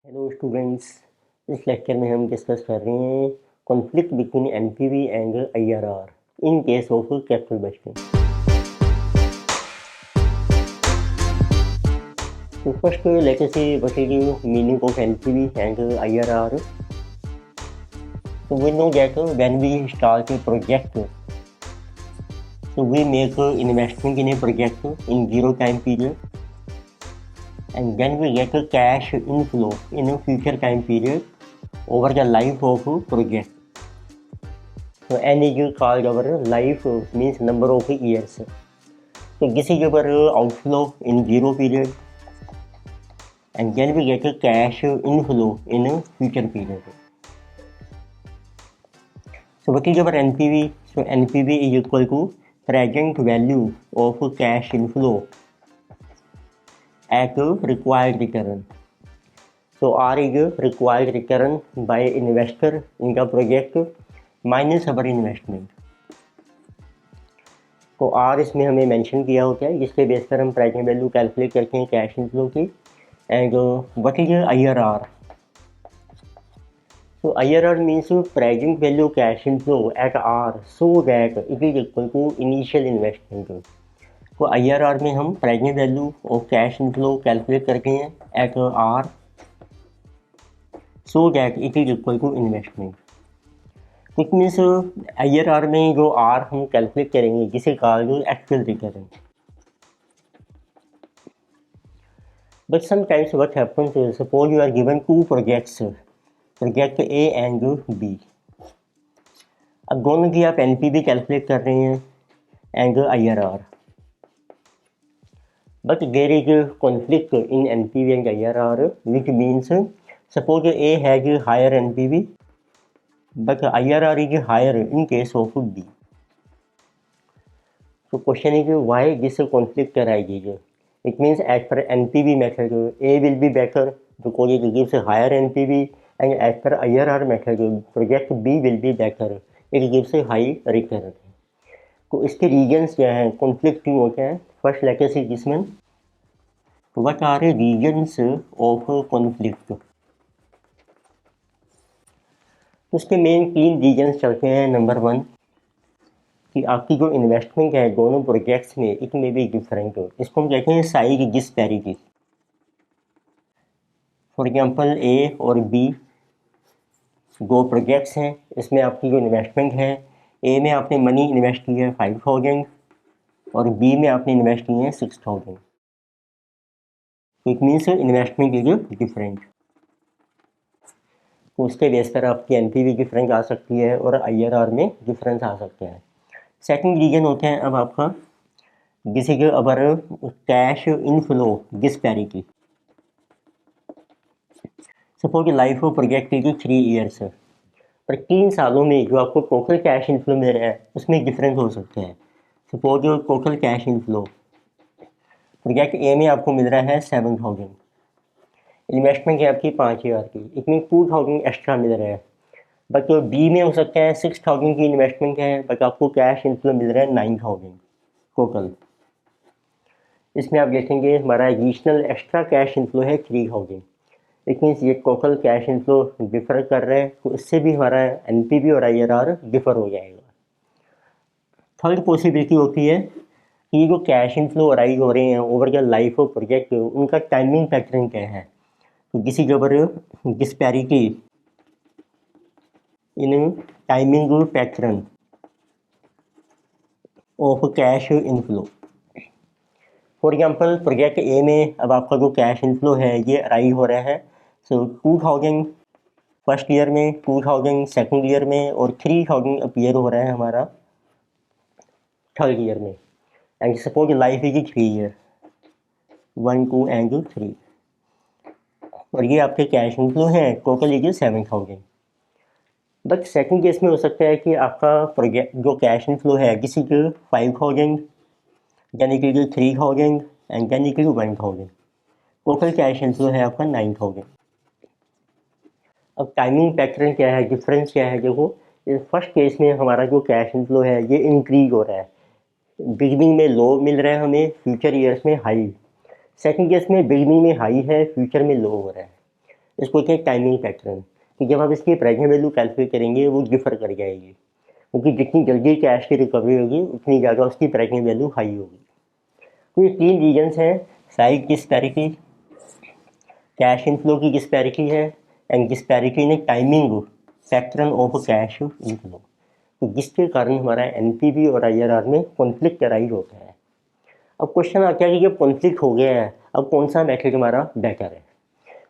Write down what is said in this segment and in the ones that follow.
Hello students. इस lecture में हम डिस्कस कर रहे हैं conflict between NPV and IRR in case of capital budgeting. तो first let us see what is the meaning of NPV and IRR. So we know that when we start a project, so we make investment in a project in zero time period, and then we get a cash inflow in a future time period over the life of project. So n is called our life means number of years. So this is our outflow in zero period, and then we get a cash inflow in a future period. So what is our NPV? So NPV is equal to present value of cash inflow at required return. So R is required return by investor in the project minus our investment. तो R इसमें हमें mention किया होता है जिसके base पर हम present value calculate करते हैं कैश इनफ्लो की। And what is IRR? So IRR means present value cash inflow at R so that it is equal to initial investment. तो IRR में हम present value of cash inflow calculate करते हैं eight R so that it is equal to investment. Which means IRR में जो R हम calculate करेंगे जिसे कहा actual return. But sometimes what happens is suppose you are given two projects, project A and B. अब दोनों की आप NPV कैलकुलेट कर रहे हैं and IRR. But there is a conflict in NPV and IRR, which means suppose A has higher NPV, but IRR is higher in case of B. So question is why this conflict arises? It means as per NPV method, A will be better because it gives a higher NPV, and as per IRR method, project B will be better. It gives a high return. तो इसके regions क्या हैं, conflict क्यों होते हैं? First let us see this one. What are reasons of conflict? उसके main 3 reasons चलते हैं. नंबर 1 कि आपकी जो इन्वेस्टमेंट है दोनों प्रोजेक्ट्स में इट में भी डिफरेंट हो. इसको हम कहते हैं साइज डिस्पैरिटी. फॉर एग्जांपल ए और बी दो प्रोजेक्ट्स हैं, इसमें आपकी जो इन्वेस्टमेंट है ए में आपने मनी इन्वेस्ट की है 5000 और बी में आपने इन्वेस्ट की है 6000. तो it means investment is different. तो उसके बेस पर आपकी एनपीवी डिफरेंस आ सकती है और आईआरआर में डिफरेंस आ सकते हैं. सेकंड रीजन होते हैं अब आपका जिसे कि अबर cash inflow disparity. Suppose life of project की 3 ईयर्स है, पर 3 सालों में जो आपको टोटल कैश इनफ्लो मिल रहा है उसमें डिफरेंस हो सकते हैं. Suppose total cash inflow project A में आपको मिल रहा है 7000, इन्वेस्टमेंट है आपकी 5000 की, इसमें 2000 एक्स्ट्रा मिल रहा है. बट बी में हो सकता है 6000 की इन्वेस्टमेंट है बट आपको कैश इनफ्लो मिल रहा है 9000 टोटल. इसमें आप देखेंगे हमारा एडिशनल एक्स्ट्रा कैश इनफ्लो है 3000. इट मीन्स ये टोटल कैश इनफ्लो डिफर कर रहे हैं, तो इससे भी हमारा एनपीवी और आईआरआर डिफर हो जाएगा. थर्ड पॉसिबिलिटी होती है कि ये जो कैश इनफ्लो अराइज हो रहे हैं over the life of project उनका टाइमिंग पैटर्न क्या है. तो this is our disparity in timing pattern of cash inflow. For example project A में अब आपका जो कैश इनफ्लो है ये अराइज हो रहा है. सो 2000 फर्स्ट ईयर में, 2000 सेकंड ईयर में और 3000 अपीयर हो रहा है हमारा थर्ड ईयर में. And suppose life is 3 year 1 2 and 3 और ये आपके कैश इनफ्लो हैं total is 7000. But second case में हो सकता है कि आपका प्रोजेक्ट जो कैश इनफ्लो है किसी के 5000 यानी कि 3000 एंड यानी कि 1000, टोटल कैश इनफ्लो है आपका 9000. अब टाइमिंग पैटर्न क्या है, डिफरेंस क्या है? देखो फर्स्ट केस में हमारा जो कैश इनफ्लो है ये इंक्रीज हो रहा है, बिगनिंग में लो मिल रहा है हमें, फ्यूचर ईयर्स में हाई. सेकंड केस में बिगनिंग में हाई है, फ्यूचर में लो हो रहा है. इसको कहते हैं टाइमिंग पैटर्न, कि जब आप इसकी प्रेजेंट वैल्यू कैलकुलेट करेंगे वो डिफर कर जाएगी, क्योंकि जितनी जल्दी कैश की रिकवरी होगी उतनी ज़्यादा उसकी प्रेजेंट वैल्यू हाई होगी। तो ये 3 रीजन्स हैं, साइज डिस्पैरिटी, कैश इनफ्लो की डिस्पैरिटी है, and disparity in timing pattern of cash inflow, तो जिसके कारण हमारा एनपीवी और आईआरआर में कॉन्फ्लिक्ट अराइज होता है। अब क्वेश्चन आता है कि जब कॉन्फ्लिक्ट हो गया है अब कौन सा मेथड हमारा बेटर है,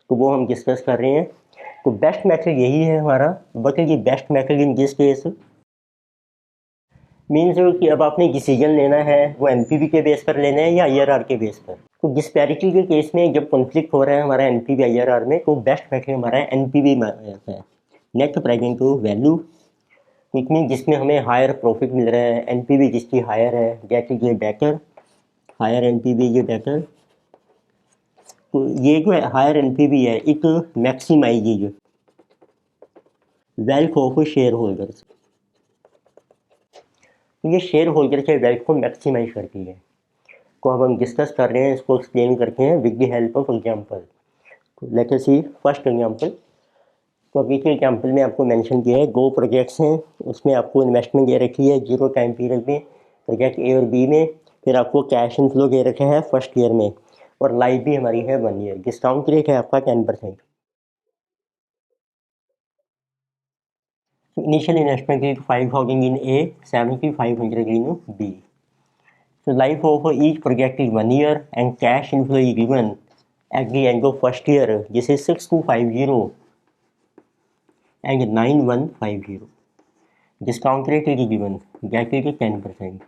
तो वो हम डिस्कस कर रहे हैं। तो बेस्ट मेथड यही है हमारा, बट ये best method in this case means कि अब आपने डिसीजन लेना है वो एनपीवी के बेस पर लेना है या आईआरआर के बेस पर। तो डिस्पैरिटी के केस में जब कॉन्फ्लिक्ट हो रहा है हमारा एनपीवी आईआरआर में, तो बेस्ट मेथड हमारा एनपीवी है, net present value, it mean जिसमें हमें हायर प्रॉफिट मिल रहा है, एनपीवी जिसकी हायर है दैट इज ये बेटर, हायर एनपीवी ये बेटर। तो ये जो हायर एनपीवी है it maximize wealth of share holders, ये शेयर होल्डर के वेल्थ को मैक्सिमाइज करती है। तो अब हम डिस्कस कर रहे हैं, इसको एक्सप्लेन करते हैं with the help of example. तो लेट अस सी फर्स्ट एग्जांपल। तो अभी के एग्जांपल में आपको मेंशन किया है 2 प्रोजेक्ट्स हैं, उसमें आपको इन्वेस्टमेंट दे रखी है 0 टाइम पीरियड में प्रोजेक्ट ए और बी में, फिर आपको कैश इनफ्लो दे रखा है फर्स्ट ईयर में, और लाइफ भी हमारी है 1 ईयर। डिस्काउंट रेट है आपका 10%। Initial investment is 5,000 in A, 7,500 in B. So life of each project is 1 year and cash inflow is given at the end of first year. This is 6,250 and 9,150. Discount rate is given, that is 10%.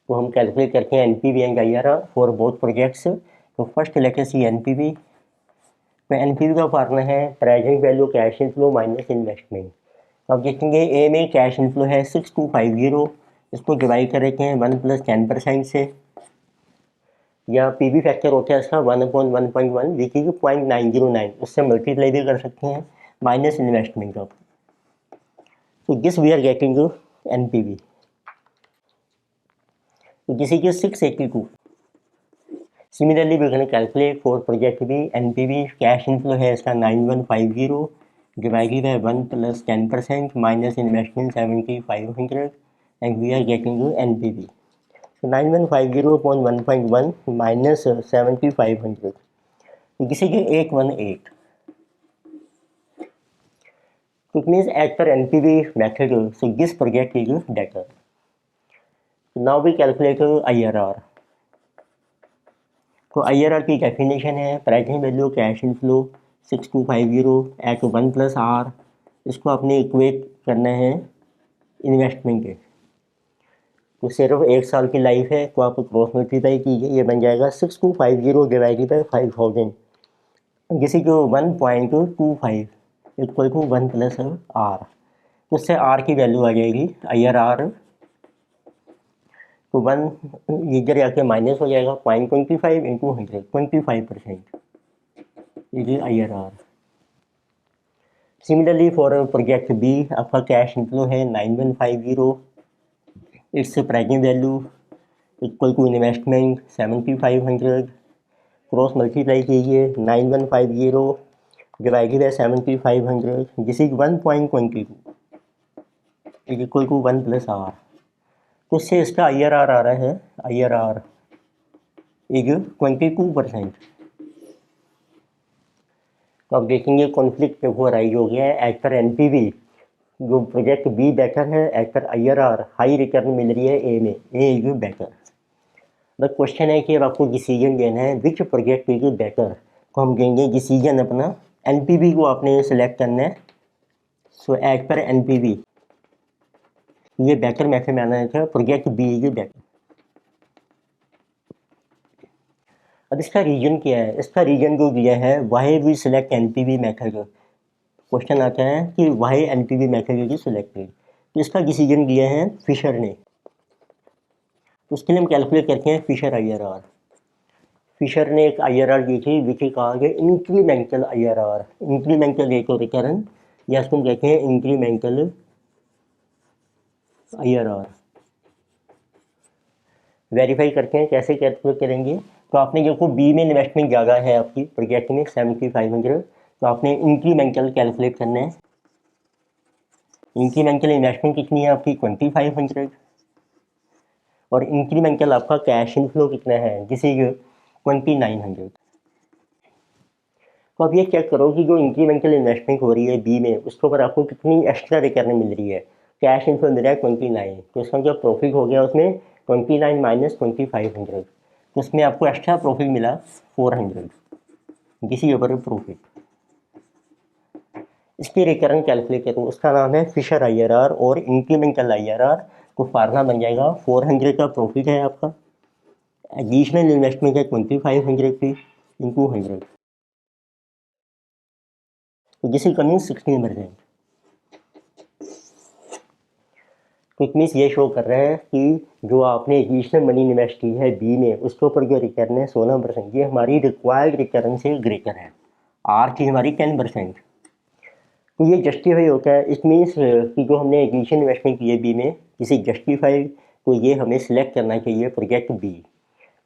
तो हम calculate करते हैं NPV and IRR for both projects. तो first let us सी NPV. तो NPV का formula है present value cash inflow minus investment. अब देखेंगे ए में कैश इनफ्लो है 6,250, इसको डिवाइड कर रखे हैं 1 + 10% से, या पीवी फैक्टर होता है इसका 1/1.1 विच इज 0.909, उससे मल्टीप्लाई भी कर सकते हैं, माइनस इन्वेस्टमेंट ऑफ। तो this we are getting NPV, तो this is 682। Similarly we can calculate for project B NPV, cash inflow है इसका 9150 divided by 1 + 10% minus investment 7,500 and we are getting to NPV. So 9150 upon 1.1 minus 7,500. So this is 818. So it means as per NPV method, so this project is better. So now we calculate IRR. तो IRR की definition है present value cash inflow 6,250 at 1 + R, इसको आपने equate करना है investment के। तो सिर्फ 1 साल की लाइफ है, तो आप क्रॉस मल्टीप्लाई कीजिए, ये बन जाएगा 6,250 डिवाइडेड बाई 5,000, जिसे जो 1.25 इक्वल टू 1 + R। उससे R की वैल्यू आ जाएगी IRR, तो 1 इधर आके माइनस हो जाएगा 0.25 इंटू 100, 25%, ये IRR। Similarly for project B आपका कैश इनफ्लो है 9150, its present value equal to investment 7,500, cross multiply कीजिए 9150 divided by 7,500, this is 1.22 is equal to 1 + R। तो उससे इसका IRR आ रहा है, IRR इज 22%। तो आप देखेंगे कॉन्फ्लिक्ट वो राइज हो गया है। एज पर एनपीवी जो प्रोजेक्ट बी बेटर है, एज पर IRR हाई रिटर्न मिल रही है ए में, A is better. The question है कि अब आपको डिसीजन लेना है विच प्रोजेक्ट इज बेटर, तो हम देंगे डिसीजन अपना एनपीवी को आपने सेलेक्ट करना है। सो एज पर एनपीवी ये बेटर मेथड में आना है, प्रोजेक्ट बी इज बेटर। अब इसका रीजन क्या है, इसका रीजन जो दिया है why we select NPV method. Question आता है कि why NPV method is selected, तो इसका डिसीजन दिया है फिशर ने। तो उसके लिए हम कैलकुलेट करते हैं फिशर IRR। फिशर ने एक IRR दी थी विच कहा गया incremental IRR, incremental rate of return, या इसको हम कहते हैं इंक्रीमेंटल IRR। वेरीफाई करते हैं कैसे कैलकुलेट करेंगे। तो आपने देखो बी में इन्वेस्टमेंट ज़्यादा है आपकी प्रोजेक्ट में 7500, तो आपने इंक्रीमेंटल कैलकुलेट करना है। इंक्रीमेंटल इन्वेस्टमेंट कितनी है आपकी 2500 और इंक्रीमेंटल आपका कैश इनफ्लो कितना है दिस इज 2900। तो अब ये चेक करो कि जो इंक्रीमेंटल इन्वेस्टमेंट हो रही है बी में उसके ऊपर आपको कितनी एक्स्ट्रा रिटर्न मिल रही है। कैश इनफ्लो मिल रहा है 29, तो इसका जो प्रॉफिट हो गया उसमें 29 माइनस 2500, तो उसमें आपको एक्स्ट्रा प्रॉफिट मिला 400, किसी ऊपर प्रॉफिट। इसकी रिकरेंट कैलकुलेट करूँ उसका नाम है फिशर IRR और इंक्रीमेंटल IRR, तो फार्मूला बन जाएगा 400 का प्रॉफिट है आपका, एडिशनल इन्वेस्टमेंट है 2500 की इंटू 100, तो दिस इज कमिंग 16%। तो इट मीन्स ये शो कर रहा है कि जो आपने एडिशनल मनी इन्वेस्ट की है बी में उसके ऊपर जो रिटर्न है 16%, ये हमारी रिक्वायर्ड रिटर्न से ग्रेटर है। आर की हमारी 10%, तो ये जस्टिफाई होता है। इट मीन्स कि जो हमने एडिशनल इन्वेस्टमेंट की है बी में इसे जस्टिफाई, तो ये हमें सिलेक्ट करना चाहिए प्रोजेक्ट बी।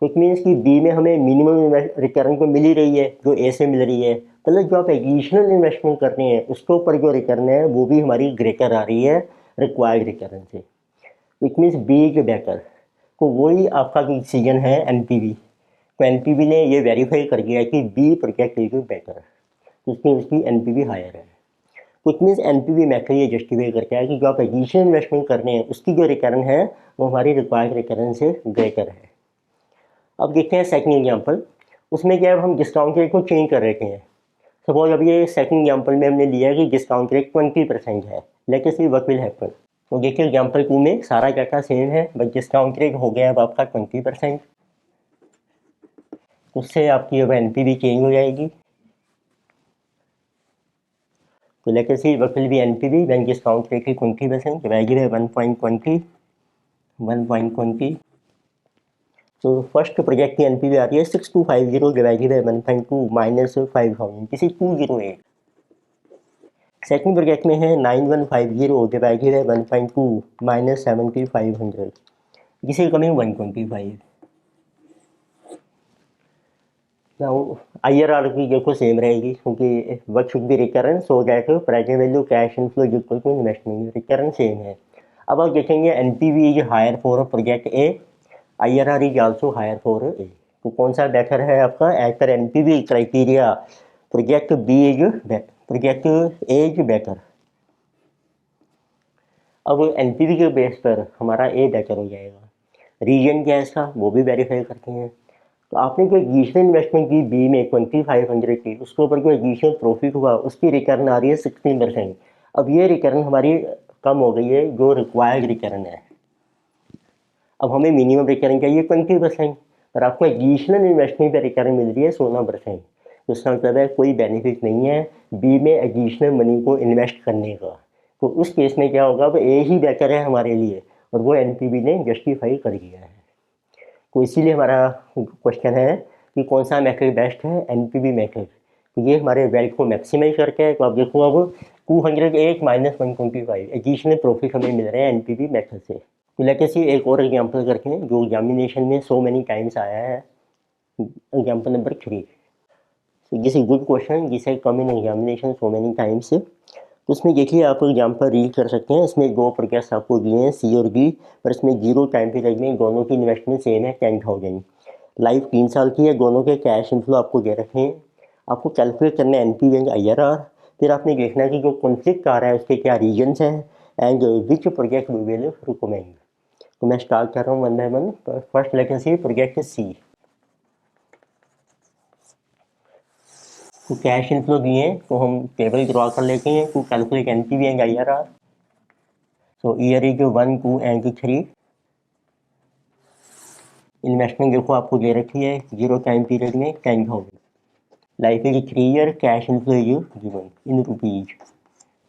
तो इट मीन्स कि बी में हमें मिनिमम रिटर्न तो मिल ही रही है जो ए से मिल रही है, मतलब जो आप एडिशनल इन्वेस्टमेंट कर रहे हैं उसके ऊपर जो रिटर्न है वो भी हमारी ग्रेटर आ रही है रिक्वायर्ड रिटर्न से। It means B is better, तो वही आपका जो डिसीजन है NPV, तो NPV ने ये वेरीफाई कर दिया कि बी प्रोजेक्ट इज बेटर, इसमें उसकी NPV हायर है। इट मीन्स NPV मेथड ये जस्टिफाई करता है कि जो आप एडिशनल इन्वेस्टमेंट कर रहे हैं उसकी जो रिटर्न है वो हमारी रिक्वायर्ड रिटर्न से ग्रेटर है। अब देखते हैं सेकंड एग्जांपल, उसमें क्या है हम डिस्काउंट रेट को चेंज कर रहे हैं। सपोज अब ये सेकंड एग्जांपल में हमने लिया है कि डिस्काउंट रेट 20% है, लेकिन सी व्हाट विल हैपन। तो देखिए एग्जांपल 2 में सारा डाटा सेम है बट डिस्काउंट रेट हो गया अब आपका 20%, उससे आपकी अब NPV चेंज हो जाएगी। तो लेकर see what will be NPV when discount rate is 20% divided by 1.20। तो फर्स्ट प्रोजेक्ट की NPV आ रही है 6250 divided by 1.2 minus 5000, this is 208। Second project में है 9150 divided by 1.2 minus 7500, this is coming 125। Now IRR की देखो सेम रहेगी क्योंकि what should be recurrent so that present value cash inflow equal to investment, recurrent same है। अब आप देखेंगे NPV is higher for project A, IRR is also higher for A, तो कौन सा बेटर है आपका एज पर NPV criteria, project B is project A is better. अब NPV के बेस पर हमारा ए बेटर हो जाएगा। रीजन क्या है इसका वो भी वेरीफाई करते हैं। तो आपने जो एडिशनल इन्वेस्टमेंट की बी में 2500 की, उसके ऊपर जो एडिशनल प्रॉफिट हुआ उसकी रिटर्न आ रही है 16%। अब ये रिटर्न हमारी कम हो गई है जो रिक्वायर्ड रिटर्न है। अब हमें मिनिमम रिटर्न चाहिए 20%, पर आपको एडिशनल इन्वेस्टमेंट पर रिटर्न मिल रही है 16%, तो इसका मतलब है कोई बेनिफिट नहीं है बी में एडिशनल मनी को इन्वेस्ट करने का। तो उस केस में क्या होगा, अब ए ही बेटर है हमारे लिए और वो NPV ने जस्टिफाई कर दिया है। तो इसीलिए हमारा क्वेश्चन है कि कौन सा मेथड बेस्ट है, NPV मेथड। तो ये हमारे वेल्थ को मैक्सिमाइज करके है। तो आप देखो अब 208 माइनस 125 एडिशनल प्रॉफिट हमें मिल रहे हैं NPV मेथड से। तो लेके सी एक और एग्जांपल करके हैं जो एग्जामिनेशन में सो मेनी टाइम्स आया है, एग्जांपल नंबर 3। तो दिस इज गुड क्वेश्चन जिसे come in examination so many times. तो उसमें देखिए आप एग्जाम्पल रीड कर सकते हैं। इसमें दो प्रोजेक्ट्स आपको दिए हैं C और B, पर इसमें 0 टाइम पीरियड में दोनों की इन्वेस्टमेंट सेम है 10,000। लाइफ 3 साल की है, दोनों के कैश इनफ्लो आपको दे रखे हैं। आपको कैलकुलेट करना है NPV एंड IRR। फिर आपने देखना है कि जो कॉन्फ्लिक्ट आ रहा है उसके क्या रीजन्स हैं and which project we will recommend. तो मैं स्टार्ट कर रहा हूँ वन बाय वन। फर्स्ट लेकिन सी प्रोजेक्ट C। तो कैश इनफ्लो दिए हैं तो हम टेबल ड्रॉ कर लेते हैं to calculate NPV and IRR। So year is 1, 2 and 3। Investment देखो आपको दे रखी है 0 टाइम पीरियड में 10,000। Life is 3 year, cash inflow is given in rupees,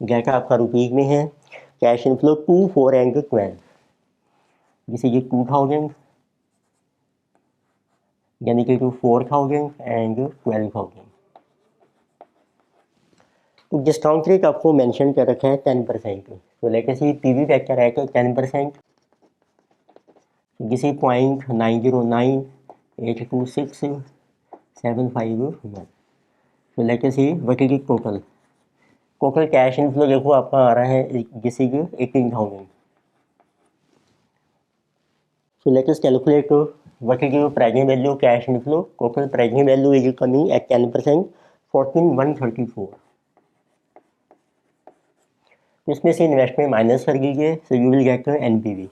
data आपका रुपीज में है। Cash inflow 2, 4 and 12, this is 2,000 यानी कि 4,000 एंड 12,000। तो डिस्काउंट रेट आपको मेंशन कर रखा है 10%। तो लेके सी PV फैक्टर है तो 10%, this is 0.909 826,751. So let us see what is the total. Total cash inflow देखो आपका आ रहा है किसी के 18,000. So let us calculate what is the present value of cash inflow. Total present value is coming at 10%, 14,134. इसमें से investment minus कर दीजिए, so you will get NPV.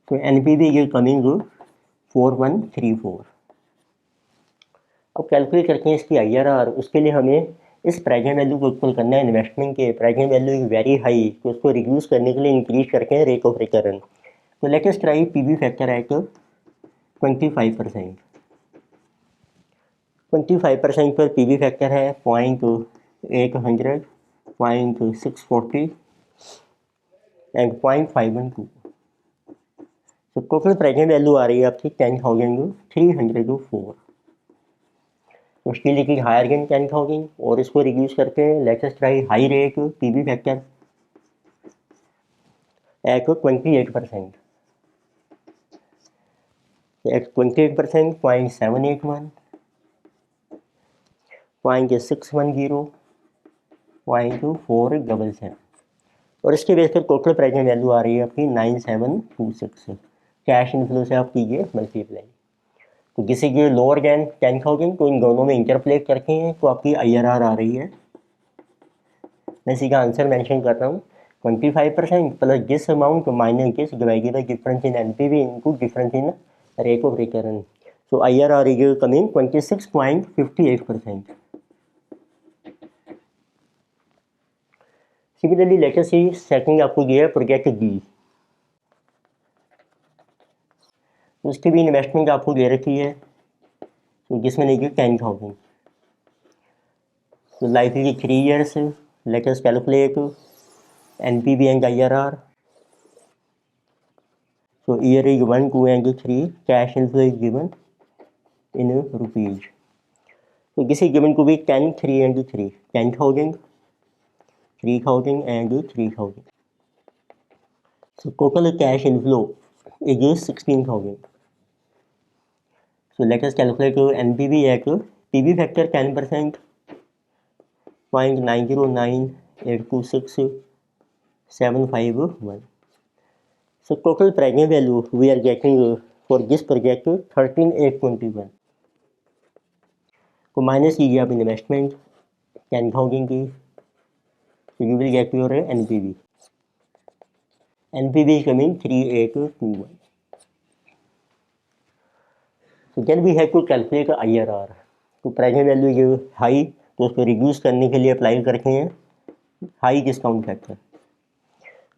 So NPV is coming to 4134. अब कैलकुलेट करते हैं इसकी IRR. उसके लिए हमें इस प्रेजेंट वैल्यू को इक्वल करना है इन्वेस्टमेंट के. Present value is very high, तो उसको रिड्यूस करने के लिए इंक्रीज करते हैं रेट ऑफ रिटर्न. तो let us try PV factor at 25%. 25% पर PV फैक्टर है 0.800, 0.640 एंड 0.512. तो टोटल प्रेजेंट वैल्यू आ रही है आपकी 10,304. तो उसके लिए कि हायर देन 10,000 और इसको रिड्यूस करके let us try high rate PV factor at 28%. At 28%, 0.781, 0.610, 0.477. और इसके बेस पर टोटल प्रेजेंट वैल्यू आ रही है आपकी 9726. कैश इनफ्लो से आप कीजिए मल्टीप्लाई. तो किसी की लोअर देन 10,000, तो इन दोनों में इंटरप्लेट करके हैं तो आपकी IRR आ रही है. मैं इसी का आंसर मेंशन कर रहा हूँ. 25% plus this amount minus this divided by difference in NPV into difference in rate of return. So IRR is coming 26.58%. Similarly let us see second आपको दिया है प्रोजेक्ट D. उसकी भी इन्वेस्टमेंट आपको दे रखी है, तो जिसमें नहीं 10,000. तो life is 3 years. Let us calculate NPV and IRR. So year is 1, 2 and 3. Cash inflow is given in rupees. So this is given to be 10, 3 and 3. 10,000, 3,000 and 3,000. So total cash inflow is 16,000. So let us calculate NPV at PV factor 10%, 0.909826751. So total present value we are getting for this project 13,821. तो minus कीजिए आप investment 10,000 की, तो you will get your NPV. NPV is coming 3821. So then we have to calculate IRR. तो present value जो high, तो उसको reduce करने के लिए अप्लाई करते हैं हाई डिस्काउंट फैक्टर.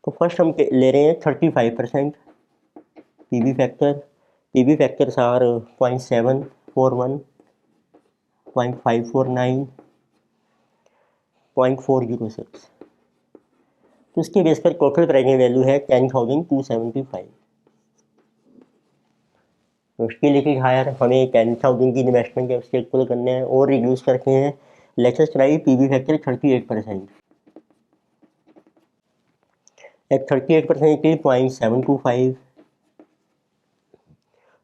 तो फर्स्ट हम ले रहे हैं 35% PV factor. PV factors are 0.741, 0.549, 0.406. तो इसके बेस पर टोटल प्रेजेंट वैल्यू है 10,275. तो उसके लिए हायर हमें 10,000 की इन्वेस्टमेंट है उसके इक्वल करने हैं और रिड्यूस करके हैं. Let us try PV factor 38%. At 38% की 0.725,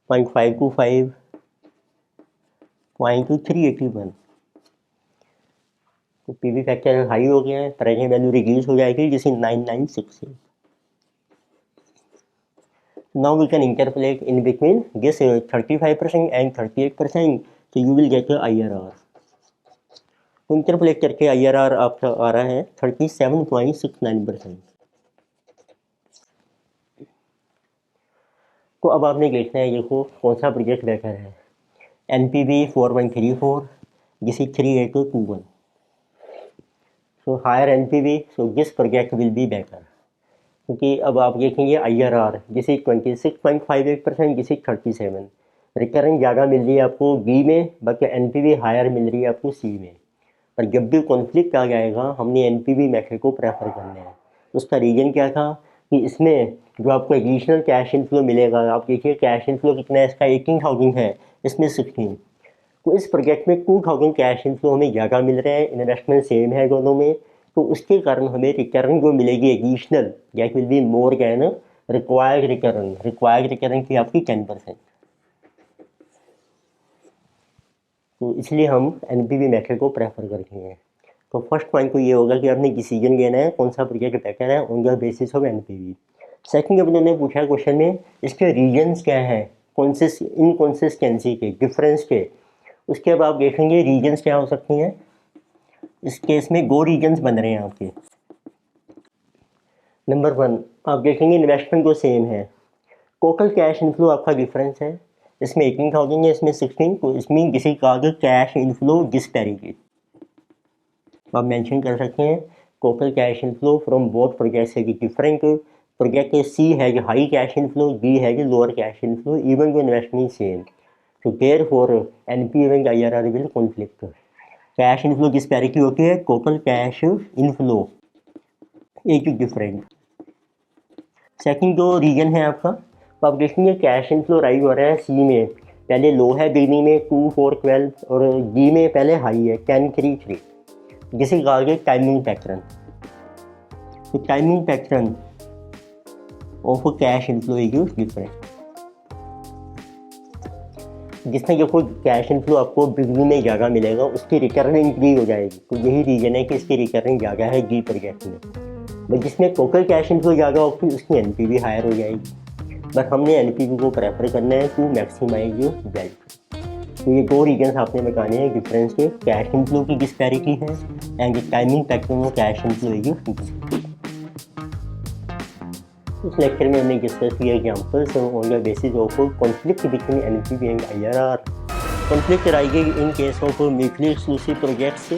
0.525, 0.381. तो PV फैक्टर हाई हो गया है, प्रेजेंट वैल्यू रिड्यूस हो जाएगी जिसे 9968. Now we can interpolate in between this 35% and 38%, so you will get IRR. तो इंटरपोलेट करके IRR आपका आ रहा है 37.69%. तो अब आपने देखना है देखो कौन सा प्रोजेक्ट बेटर है. NPV 4134, जिसे 3821. So higher NPV, so this project will be better. क्योंकि अब आप देखेंगे IRR जिसे 26.58%, जिसे 37. रिटर्न ज़्यादा मिल रही है आपको B में, बाकी NPV हायर मिल रही है आपको C में. पर जब भी कॉन्फ्लिक्ट आ जाएगा हमने NPV मेथड को प्रेफर करना है. उसका रीज़न क्या था कि इसमें जो आपको एडिशनल कैश इनफ्लो मिलेगा, आप देखिए कैश इनफ्लो कितना है इसका 18,000 है, इसमें 16. तो इस प्रोजेक्ट में 2,000 कैश इनफ्लो हमें ज़्यादा मिल रहे हैं, इन्वेस्टमेंट सेम है दोनों में. तो उसके कारण हमें रिटर्न जो मिलेगी additional that will be more than required recurrence की आपकी 10%। तो इसलिए हम NPV मेथड को प्रेफर करते हैं। तो फर्स्ट पॉइंट तो ये होगा कि आपने डिसीजन लेना है कौन सा प्रोजेक्ट बेटर है on the basis of NPV। Second, अब उन्होंने पूछा क्वेश्चन में इसके रीजन्स क्या हैं इनकॉन्सिस्टेंसी के, डिफरेंस के। उसके अब आप देखेंगे रीजन्स क्या हो सकती हैं। इस केस में 2 रीजन्स बन रहे हैं आपके। नंबर 1, आप देखेंगे इन्वेस्टमेंट तो सेम है, टोटल कैश इनफ्लो आपका डिफरेंस है, इसमें 18,000 है, इसमें 16, तो इसमें किसी का कैश इनफ्लो डिस्पैरिटी आप मेंशन कर सकते हैं। Total cash inflow from both projects है कि डिफरेंट, प्रोजेक्ट सी है कि हाई कैश इनफ्लो, बी है कि लोअर कैश इनफ्लो, इवन तो इन्वेस्टमेंट सेम। तो therefore NPV and IRR will conflict. Cash inflow disparity होती है, टोटल कैश इनफ्लो एक डिफरेंट। सेकंड जो रीजन है आपका, तो आप देखेंगे कैश इनफ्लो राइज हो रहा है सी में, पहले लो है बिगनिंग में 2, 4, 12, और डी में पहले हाई है 10, 3, 3, जिसे कहा गया टाइमिंग पैटर्न। तो timing pattern of cash inflow is different. जिसमें जो कोई कैश इनफ्लो आपको बिगनिंग में ज़्यादा मिलेगा उसकी रिकरिंग इंक्रीज हो जाएगी। तो यही रीजन है कि इसकी रिकरिंग ज़्यादा है डी प्रोजेक्ट में। बट जिसमें टोटल कैश इनफ्लो ज़्यादा होगी उसकी NPV हायर हो जाएगी। बट हमने NPV को प्रेफर करना है टू मैक्सिमाइज वैल्यू। तो ये 2 रीजन्स आपने बताने हैं डिफरेंस के, कैश इनफ्लो की डिस्पैरिटी है and timing pattern of cash inflow is. इस लेक्चर में हमने डिस्कस किया examples on the basis of conflict between NPV and IRR। Conflict आएगी in case of mutually exclusive projects.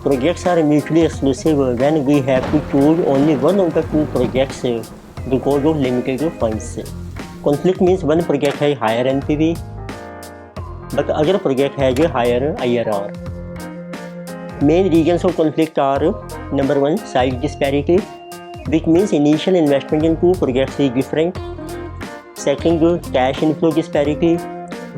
Projects are mutually exclusive when we have to choose only one of the 2 projects because of limited funds. Conflict means one project has higher NPV but other project has a higher IRR. Main reasons of conflict are number 1, size disparity, which means initial investment in 2 projects is different. Second, cash inflow disparity,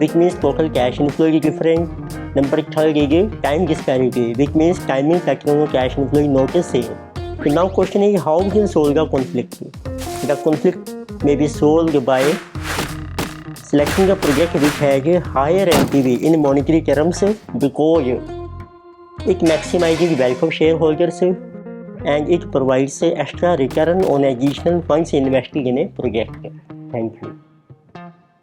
which means total cash inflow is different. Number 3 is time disparity, which means timing pattern of cash inflow is not the same. So now question is how we can solve the conflict. The conflict may be solved by selecting a project which has a higher NPV in monetary terms because it maximizes wealth of shareholders and it provides extra return on additional funds invested in a project. Thank you.